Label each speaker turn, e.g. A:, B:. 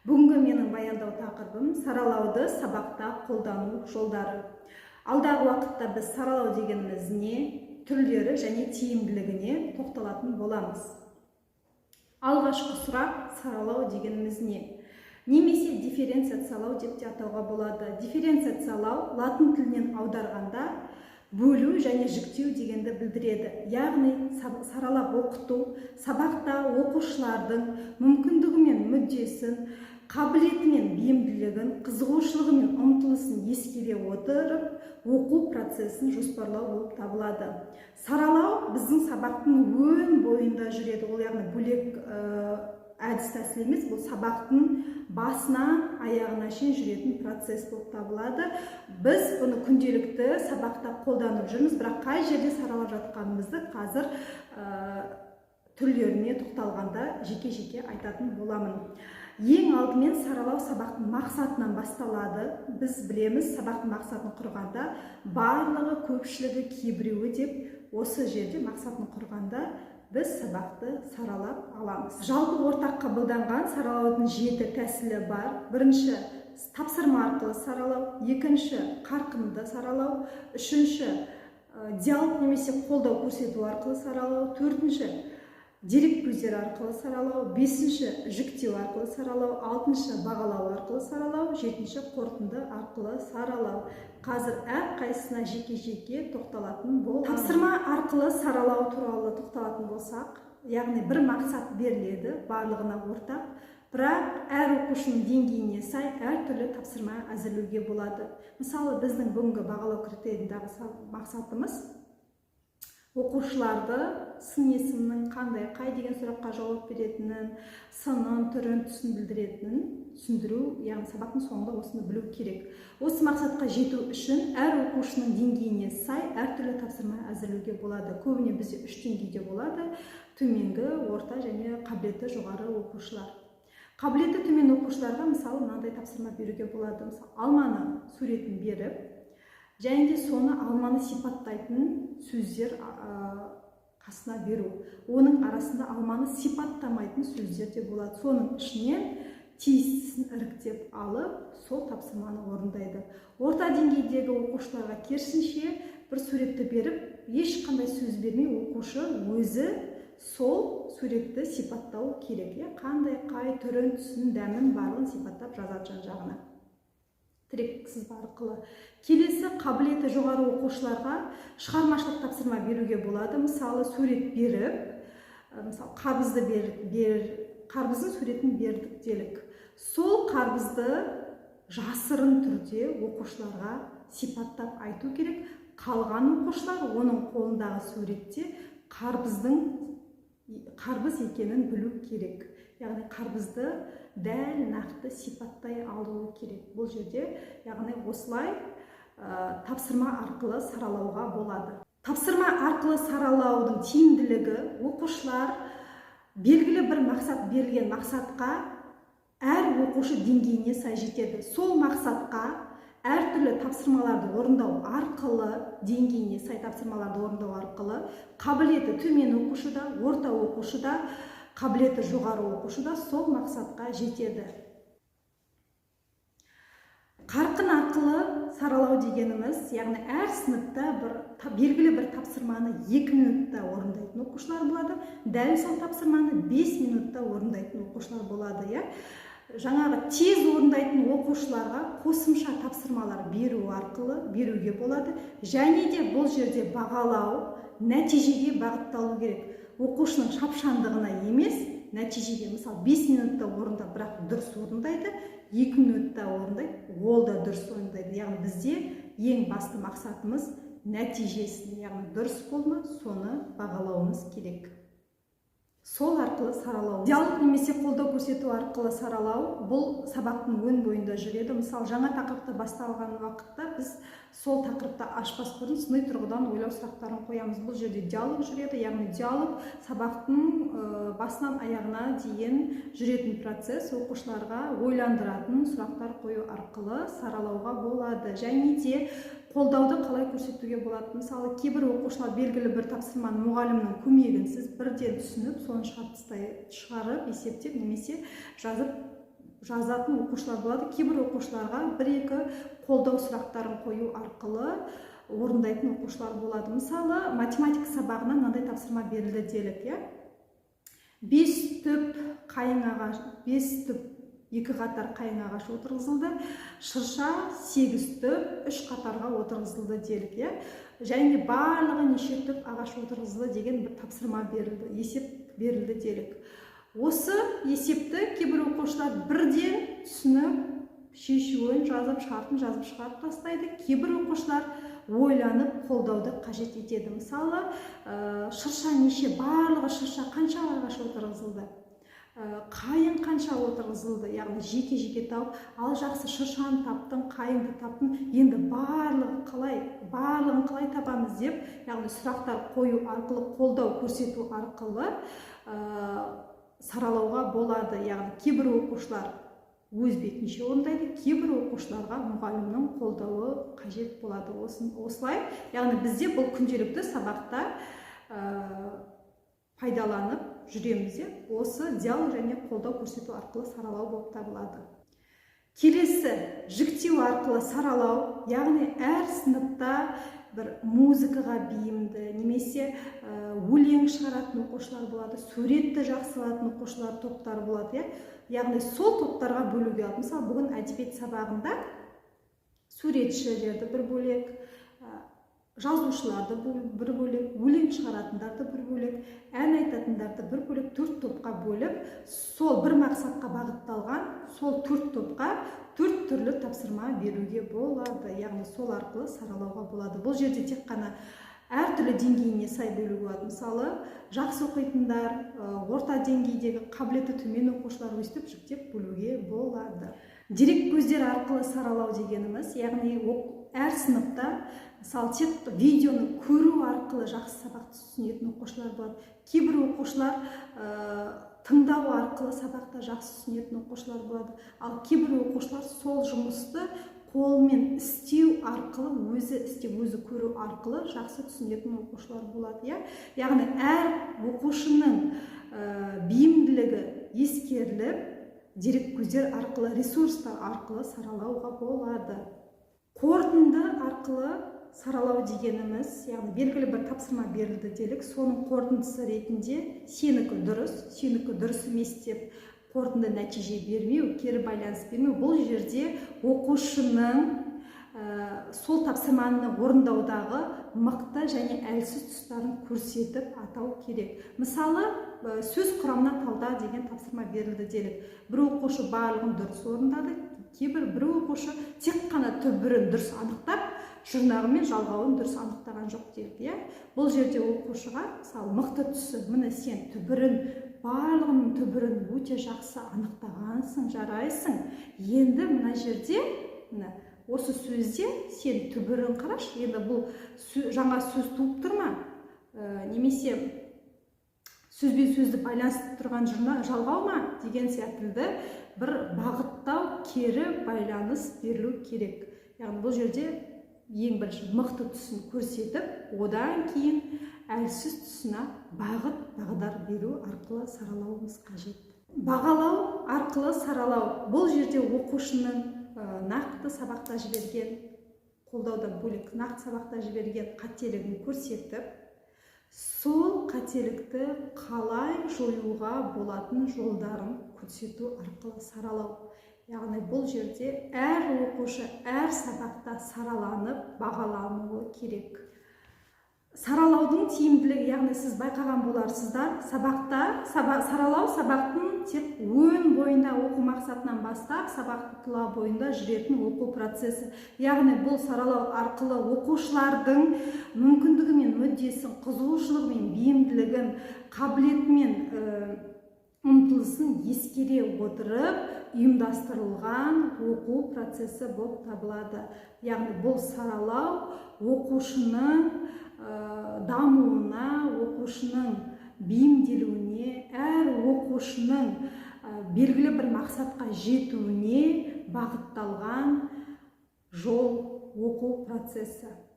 A: Бүгінгі менің баяндау тақырыбым саралауды сабақта қолдану жолдары. Алдағы уақытта біз саралау дегеніміз не, түрлері және тиімділігіне тоқталатын боламыз. Алғашқы сұрақ, саралау дегеніміз не? Немесе дифференциациялау деп те атауға болады. Дифференциациялау латын тілінен аударғанда бөлу және жіктеу дегенді білдіреді. Яғни саралап оқыту сабақта оқушылардың мүмкіндігі мен мүддесін, қабілеті мен бейімділігін, қызығушылығы мен ұмтылысын ескере отырып, оқу процесін жоспарлау болып табылады. Саралау біздің сабақтың өн бойында жүреді. Ол яғни бөлек әдіс тәсіл емес, бұл сабақтың басынан аяғына шейін жүретін процесс болып табылады. Біз бұны күнделікті сабақта қолданып жүрміз, бірақ қай жерде саралап жатқанымызды қазір түрлеріне тоқталғанда жеке-жеке айтатын боламын. Ең алдымен саралау сабақтың мақсатынан басталады. Біз білеміз, сабақтың мақсатын құрғанда барлығы, көпшілігі, кейбіреуі деп осы жерде мақсатын құрғанда біз сабақты саралап аламыз. Жалпы ортақ қабылданған саралаудың 7 тәсілі бар. Бірінші тапсырма арқылы саралау, екінші қарқынды саралау, үшінші диалог немесе қолдау көрсету арқылы саралау, төртінші дерек көздері арқылы саралау, бесінші жіктеу арқылы саралау, алтыншы бағалау арқылы саралау, жетінші қорытынды арқылы саралау. Қазір әрқайсысына жеке-жеке тоқталатын боламыз. Тапсырма арқылы саралау туралы тоқталатын болсақ, яғни бір мақсат беріледі, барлығына ортақ, бірақ әр оқушының деңгейіне сай әртүрлі тапсырма әзірлеуге болады. Мысалы, біздің бүгінгі бағалау критерийіндегі мақсатымыз оқушыларды сын есімнің қандай, қай деген сұраққа жауап беретінін, сынын, түрін, түсін білдіретінін түсіндіру, яғни сабақтың соңында осыны білу керек. Осы мақсатқа жету үшін әр оқушының деңгейіне сай әртүрлі тапсырма әзірлеуге болады. Көбіне бізде 3 деңгейде болады: төменгі, орта және қабілеті жоғары оқушылар. Қабілеті төмен оқушыларға мысалы мынандай тапсырма беруге болады. Мысалы, алманы суретін беріп, және де соны алманы сипаттайтын сөздер қасына беру. Оның арасында алманы сипаттамайтын сөздер де болады. Соның ішінен тиістісін іріктеп алып, сол тапсырманы орындайды. Орта деңгейдегі оқушыларға керісінше бір суретті беріп, ешқандай сөз бермей оқушы өзі сол суретті сипаттау керек. Қандай, қай түрін, түсін, дәмін барлығын сипаттап жазады жан-жағына. Тірек сызба арқылы. Келесі қабілеті жоғары оқушыларға шығармашылық тапсырма беруге болады. Мысалы, сурет беріп, мысалы, қарбыздың суретін бердік делік. Сол қарбызды жасырын түрде оқушыларға сипаттап айту керек. Қалған оқушылар оның қолындағы суретте қарбыз екенін білу керек. Яғни қарбызды дәл нақты сипаттай алуы керек. Бұл жерде, яғни осылай тапсырма арқылы саралауға болады. Тапсырма арқылы саралаудың тиімділігі оқушылар белгілі бір мақсат, берілген мақсатқа әр оқушы деңгейіне сай жетеді. Сол мақсатқа әртүрлі тапсырмаларды орындау арқылы, деңгейіне сай тапсырмаларды орындау арқылы қабілеті төмен оқушыда, орта оқушыда, қабілеті жоғары оқушыда сол мақсатқа жетеді. Қарқын арқылы саралау дегеніміз, яғни әр сыныпта белгілі бір тапсырманы 2 минутта орындайтын оқушылар болады, дәл сол тапсырманы 5 минутта орындайтын оқушылар болады. Жаңағы тез орындайтын оқушыларға қосымша тапсырмалар беру арқылы беруге болады. Және де бұл жерде бағалау нәтижеге бағытталу керек. Оқушының шапшаңдығына емес, нәтижеге. Мысалы, 5 минутта орындап, бірақ дұрыс орындайды, 2 минутта орындайды, ол да дұрыс орындайды. Яғни бізде ең басты мақсатымыз нәтижесін, яғни дұрыс болма, соны бағалауымыз керек. Сол арқылы саралау. Диалог немесе қолдау көрсету арқылы саралау бұл сабақтың өн бойында жүреді. Мысалы, жаңа тақырыпты басталған уақытта біз сол тақырыпты ашпас бұрын сыни тұрғыдан ойлау сұрақтарын қоямыз. Бұл жерде диалог жүреді, яғни диалог сабақтың басынан аяғына дейін жүретін процесс, оқушыларға ойландыратын сұрақтар қою арқылы саралауға болады. Және де қолдауды қалай көрсетуге болады? Мысалы, кейбір оқушылар белгілі бір тапсырманы мұғалімнің көмегінсіз бірден түсініп, соны шығарып, есептеп немесе жазып жазатын оқушылар болады. Кейбір оқушыларға 1-2 қолдау сұрақтарын қою арқылы орындайтын оқушылар болады. Мысалы, математика сабағына мынандай тапсырма берілді делік, 5 түп қайың ағаш, 5 түп 2 қатар қайың ағаш отырғызылды, шырша 8 түп 3 қатарға отырғызылды делік, және барлығы неше түп ағаш отырғызылды деген бір тапсырма берілді, есеп берілді делік. Осы есепті кейбір оқушылар бірден түсініп, шешуін жазып, шартын жазып шығарып тастайды. Кейбір оқушылар ойланып, қолдауды қажет етеді. Мысалы, шырша неше, барлығы шырша қанша ағаш отырғызылды, қайың қанша отырғызылды, яғни жеке-жеке тауып, ал жақсы шыршаны таптың, қайыңды таптың, енді барлығын қалай табамыз деп, яғни сұрақтар қою арқылы, қолдау көрсету арқылы саралауға болады. Яғни кейбір оқушылар өз бетінше орындайды, кейбір оқушыларға мұғалімнің қолдауы қажет болады. Осылай, яғни бізде бұл күнделікті сабақта пайдаланып жүреміз. Осы диалог және қолдау көрсету арқылы саралау болып табылады. Келесі, жіктеу арқылы саралау, яғни әр сыныпта бір музыкаға бейімді, немесе өлең шығаратын оқушылар болады, суретті жақсы алатын оқушылар топтары болады. Яғни сол топтарға бөлуге болады. Мысалы, бүгін әдебиет сабағында суретшілерді бір бөлек, жазушыларды бір бөлек, өлең шығаратындарды бір бөлек, ән айтатындарды бір бөлек 4 топқа бөліп, сол бір мақсатқа бағытталған сол 4 топқа 4 түрлі тапсырма беруге болады. Яғни сол арқылы саралауға болады. Бұл жерде тек қана әртүрлі деңгейіне сай бөлуге болады. Мысалы, жақсы оқитындар, орта деңгейдегі қабілеті төмен оқушылар өстіп жіктеп бөлуге болады. Дерек көздер арқылы саралау дегеніміз, яғни әр сыныпта, мысалы, тек видеоны көру арқылы жақсы сабақты түсінетін оқушылар болады. Кейбір оқушылар тыңдау арқылы сабақта жақсы түсінетін оқушылар болады. Ал кейбір оқушылар сол жұмысты қолмен істеу арқылы, өзі істеп, өзі көру арқылы жақсы түсінетін оқушылар болады. Яғни әр оқушының бейімділігі ескеріліп, дерек көздер арқылы, ресурстар арқылы саралауға болады. Қорытынды арқылы саралау дегеніміз, яғни белгілі бір тапсырма берілді делік, соның қорытындысы ретінде сенікі дұрыс емес деп қорытынды нәтиже бермеу, кері байланыс бермеу. Бұл жерде оқушының сол тапсырманы орындаудағы мықты және әлсіз тұстарын көрсетіп атау керек. Мысалы, сөз құрамына талда деген тапсырма берілді делік. Бір оқушы барлығын дұрыс орындады, бір оқушы тек қана түбірін дұрыс анықтап, жұрнағы мен жалғауын дұрыс анықтаған жоқ делік. Бұл жерде оқушыға, мысалы, мықты тұсы, міне сен барлығының түбірін өте жақсы анықтағансың, жарайсың. Енді мына жерде, осы сөзде сен түбірін қараш, енді бұл жаңа сөз туып тұрма, немесе сөзбен сөзді байланыстырып тұрған жалғау ма деген сияқтылы бір бағыттау, кері байланыс берілу керек. Яғни бұл жерде ең бірінші мықты тұсын көрсетіп, одан кейін әлсіз тұсына бағдар беру арқылы саралауымыз қажет. Бағалау арқылы саралау. Бұл жерде оқушының нақты сабақта жіберген, қолдаудан бөлек нақты сабақта жіберген қателігін көрсетіп, сол қателікті қалай жоюға болатын жолдарын көрсету арқылы саралау. Яғни бұл жерде әр оқушы әр сабақта сараланып, бағалануы керек. Саралаудың тиімділігі, яғни сіз байқаған боларсыздар, саралау сабақтың тек өн бойында оқу мақсатынан бастап, сабақтың тұла бойында жүретін оқу процесі. Яғни бұл саралау арқылы оқушылардың мүмкіндігі мен мүддесін, қызығушылығы мен бейімділігін, қабілеті мен ұмтылысын ескере отырып ұйымдастырылған оқу процесі болып табылады. Яғни бұл саралау оқушының дамуына, оқушының бейімделуіне, әр оқушының белгілі бір мақсатқа жетуіне бағытталған жол, оқу процесі.